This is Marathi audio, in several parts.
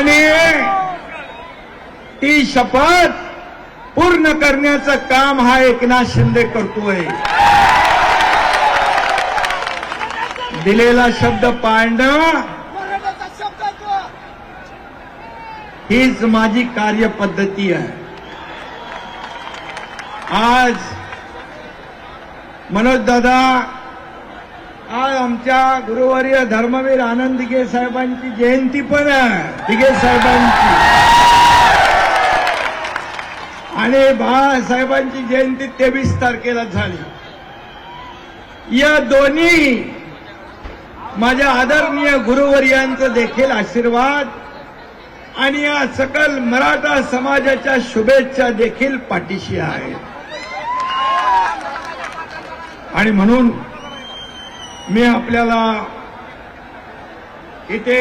आणि ती शपथ पूर्ण करण्याचं काम हा एकनाथ शिंदे करतोय. दिलेला शब्द पाळणं हीच माझी कार्यपद्धती आहे. आज मनोज दादा, आज आमच्या गुरुवर्य धर्मवीर आनंद दिघे साहेबांची जयंती पण आहे. दिघे साहेबांची आणि बाळासाहेबांची जयंती 23 तारखेला झाली. या दोन्ही माझ्या आदरणीय गुरुवर्यांचं देखील आशीर्वाद आणि या सकल मराठा समाजाच्या शुभेच्छा देखील पाठीशी आहेत. आणि म्हणून मी आपल्याला इथे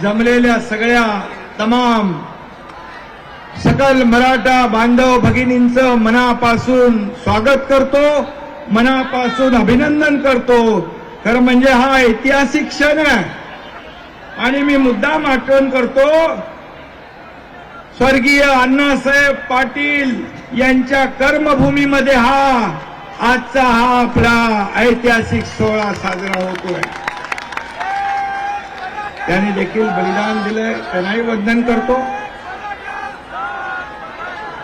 जमलेल्या सगळ्या तमाम सकल मराठा बांधव भगिनींचं मनापासून स्वागत करतो, मनापासून अभिनंदन करतो. खरं म्हणजे हा ऐतिहासिक क्षण आहे आणि मी मुद्दाम आठवण करतो स्वर्गीय अण्णासाहेब पाटील यांच्या कर्मभूमीमध्ये आजचा हा आपला ऐतिहासिक सोहळा साजरा होतोय. त्यांनी देखील बलिदान दिलंय, त्यांनाही वंदन करतो.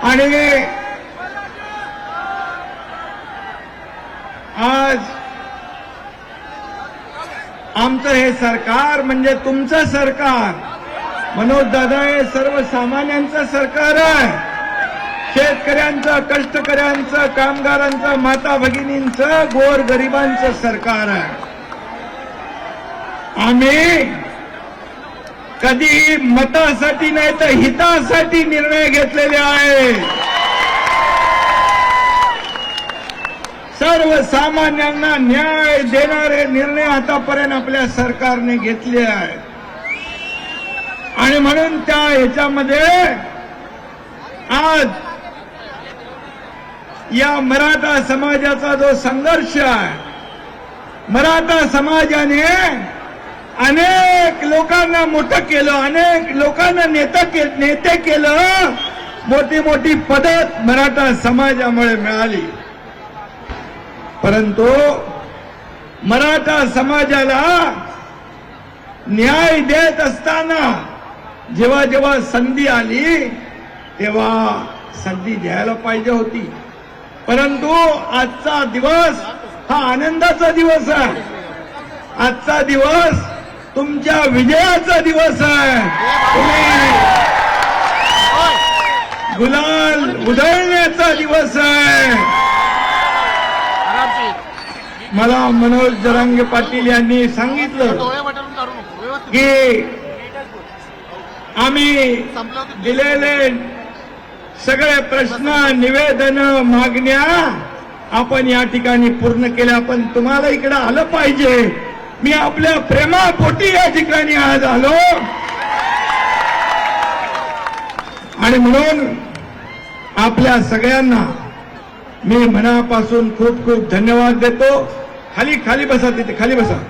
आणि आज आमचं हे सरकार म्हणजे तुमचं सरकार, मनोज दादा, हे सर्वसामान्यांचं सरकार आहे. शेतकऱ्यांचं, कष्टकऱ्यांचं, कामगारांचं, माता भगिनींचं, गोरगरिबांचं सरकार आहे. आम्ही कधी मतासाठी नाही तर हितासाठी निर्णय घेतलेले आहे. सर्वसामान्यांना न्याय देणारे निर्णय आतापर्यंत आपल्या सरकारने घेतले आहेत. आणि म्हणून त्या ह्याच्यामध्ये आज या मराठा समाजाचा जो संघर्ष आहे, मराठा समाजाने अनेक लोकांना मोठं केलं, अनेक लोकांना नेते केलं, मोठी मोठी पदं मराठा समाजामुळे मिळाली. परंतु मराठा समाजाला न्याय देत असताना जेव्हा जेव्हा संधी आली तेव्हा संधी द्यायला पाहिजे होती. परंतु आजचा दिवस हा आनंदाचा दिवस आहे. आजचा दिवस तुमच्या विजयाचा दिवस आहे. तुम्ही गुलाल उधळण्याचा दिवस आहे. मला मनोज जरांगे पाटील यांनी सांगितलं की आम्ही दिलेले सगळे प्रश्न, निवेदन, मागण्या आपण या ठिकाणी पूर्ण केल्या. पण तुम्हाला इकडे आलं पाहिजे. मी आपल्या प्रेमापोटी या ठिकाणी आज आलो आणि म्हणून आपल्या सगळ्यांना मी मनापासून खूप खूप धन्यवाद देतो. खाली बसा, तिथे खाली बसा.